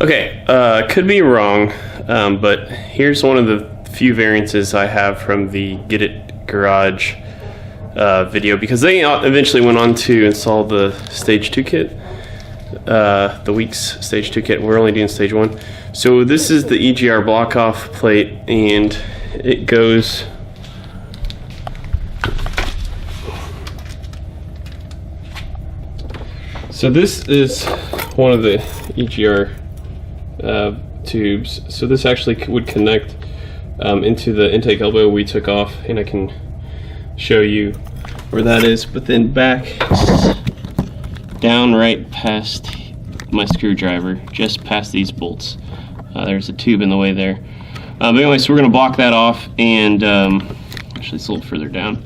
Okay, could be wrong, but here's one of the few variances I have from the Git-it Garage video, because they eventually went on to install the Stage 2 kit, the Weeks Stage 2 kit. We're only doing Stage 1. So this is the EGR block-off plate, and it goes... So this is one of the EGR tubes. So this actually would connect into the intake elbow we took off, and I can show you where that is. But then back down right past my screwdriver, just past these bolts, there's a tube in the way there. But anyway, so we're going to block that off, and actually it's a little further down.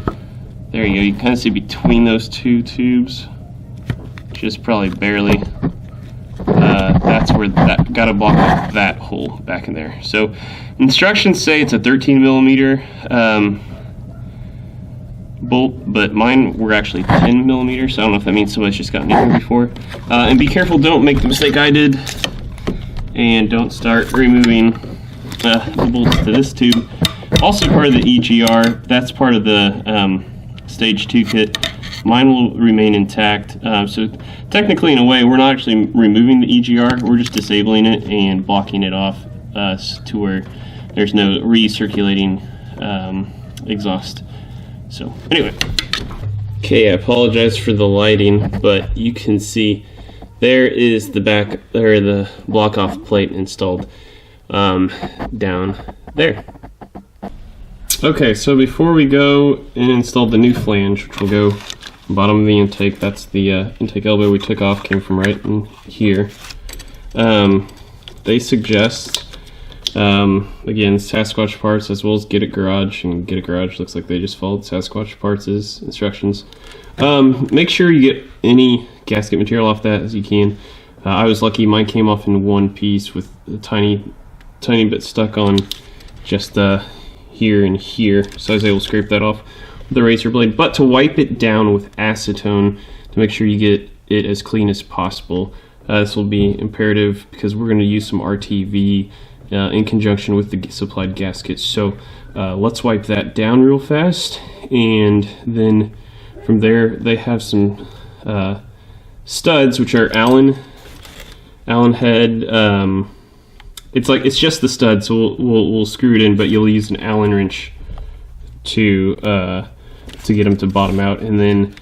There you go. You can kind of see between those two tubes, just probably barely. That's where that got to block off that hole back in there. So instructions say it's a 13 millimeter bolt, but mine were actually 10 millimeters. So I don't know if that means somebody's just gotten in here before. And be careful, don't make the mistake I did, and don't start removing the bolts to this tube. Also part of the EGR, that's part of the Stage 2 kit. Mine will remain intact. So technically, in a way, we're not actually removing the EGR, we're just disabling it and blocking it off to where there's no recirculating exhaust. So anyway, okay, I apologize for the lighting, but you can see there is the back, or the block off plate installed down there. Okay, so before we go and install the new flange, which will go bottom of the intake, that's the intake elbow we took off, came from right in here. They suggest, again, Sasquatch parts as well as Git-it Garage, and Git-it Garage looks like they just followed Sasquatch parts' instructions. Make sure you get any gasket material off that as you can. I was lucky, mine came off in one piece with a tiny bit stuck on just here and here, so I was able to scrape that off with the razor blade. But to wipe it down with acetone to make sure you get it as clean as possible, this will be imperative because we're going to use some RTV in conjunction with the supplied gaskets. So let's wipe that down real fast, and then from there they have some studs, which are Allen head. It's just the stud, so we'll screw it in, but you'll use an Allen wrench to get them to bottom out. And then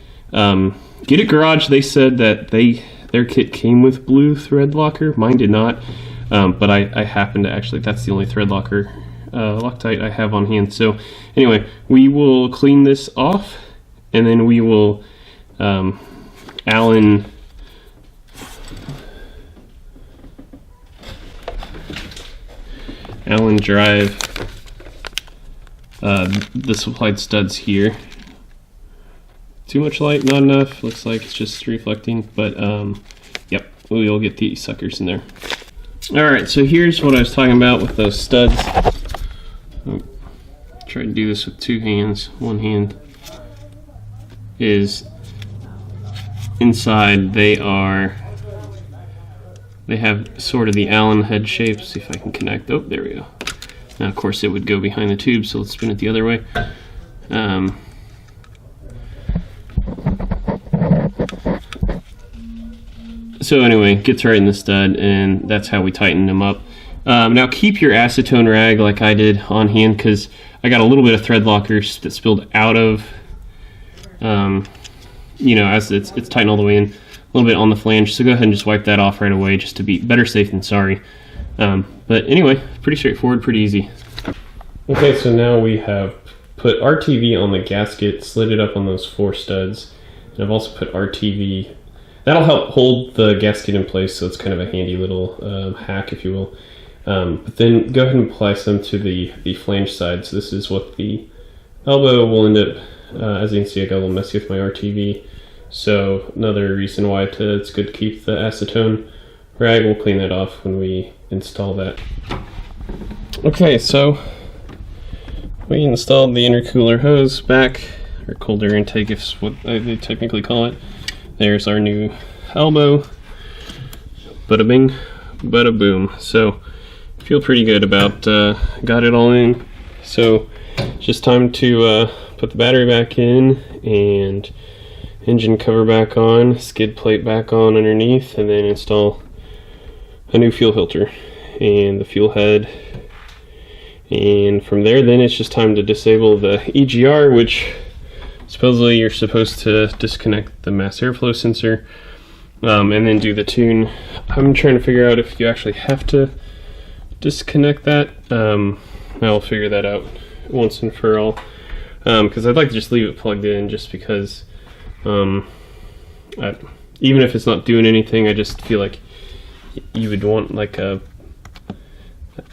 Git-it Garage, they said that their kit came with blue thread locker. Mine did not, but I happen to actually, that's the only thread locker Loctite I have on hand. So anyway, we will clean this off, and then we will Allen drive the supplied studs here. Too much light, not enough. Looks like it's just reflecting, but yep, we'll get these suckers in there. Alright, so here's what I was talking about with those studs. Try to do this with two hands. One hand is inside. They have sort of the Allen head shape. See if I can connect. Oh, there we go. Now, of course, it would go behind the tube, so let's spin it the other way. So anyway, gets right in the stud, and that's how we tighten them up. Now, keep your acetone rag like I did on hand, because I got a little bit of thread locker that spilled out of, as it's tightened all the way in. A little bit on the flange, so go ahead and just wipe that off right away, just to be better safe than sorry. But anyway, pretty straightforward, pretty easy. Okay, so now we have put RTV on the gasket, slid it up on those 4 studs, and I've also put RTV. That'll help hold the gasket in place, so it's kind of a handy little hack, if you will. But then go ahead and apply some to the flange side. So this is what the elbow will end up, as you can see, I got a little messy with my RTV. So another reason why it's good to keep the acetone rag. We'll clean that off when we install that. Okay, so we installed the intercooler hose back, or cold air intake is what they technically call it. There's our new elbow. Bada bing, bada boom. So feel pretty good about got it all in. So just time to put the battery back in and engine cover back on, skid plate back on underneath, and then install a new fuel filter and the fuel head. And from there, then it's just time to disable the EGR, which supposedly you're supposed to disconnect the mass airflow sensor and then do the tune. I'm trying to figure out if you actually have to disconnect that. I'll figure that out once and for all, because I'd like to just leave it plugged in, just because even if it's not doing anything, I just feel like you would want like a,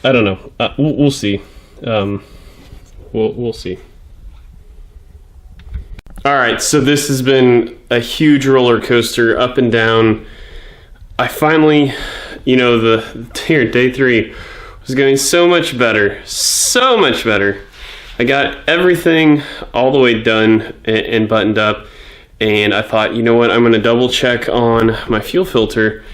I don't know, we'll see. We'll see. All right, so this has been a huge roller coaster, up and down. I finally, day 3 was going so much better, so much better. I got everything all the way done and buttoned up, and I thought, you know what, I'm going to double check on my fuel filter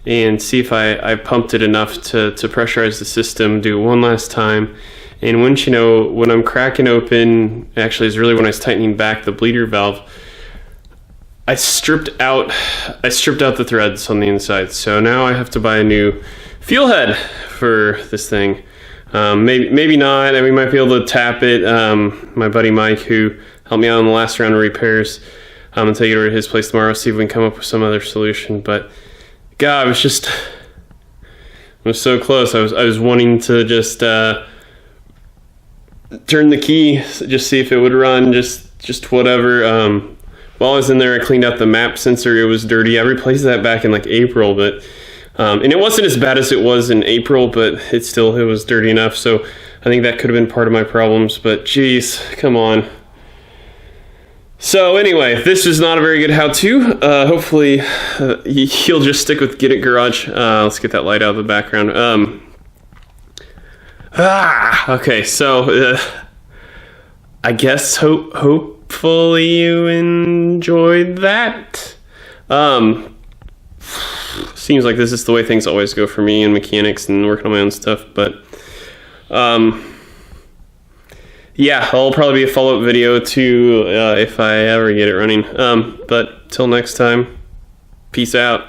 and see if I pumped it enough to pressurize the system, do it one last time. And wouldn't you know, when I'm cracking open, actually it's really when I was tightening back the bleeder valve, I stripped out the threads on the inside. So now I have to buy a new fuel head for this thing. Maybe not, and we might be able to tap it. My buddy Mike, who helped me out on the last round of repairs, I'm gonna take it over to his place tomorrow, see if we can come up with some other solution. But God, I was so close. I was wanting to just turn the key, just see if it would run, just whatever. While I was in there, I cleaned out the map sensor. It was dirty. I replaced that back in like April, but and it wasn't as bad as it was in April, but it was dirty enough. So I think that could have been part of my problems. But geez, come on. So anyway, this is not a very good how-to. Hopefully you'll just stick with Git-it Garage. Let's get that light out of the background. Okay, so I guess hopefully you enjoyed that. Seems like this is the way things always go for me in mechanics and working on my own stuff, but yeah, I'll probably be a follow-up video too if I ever get it running. But till next time, peace out.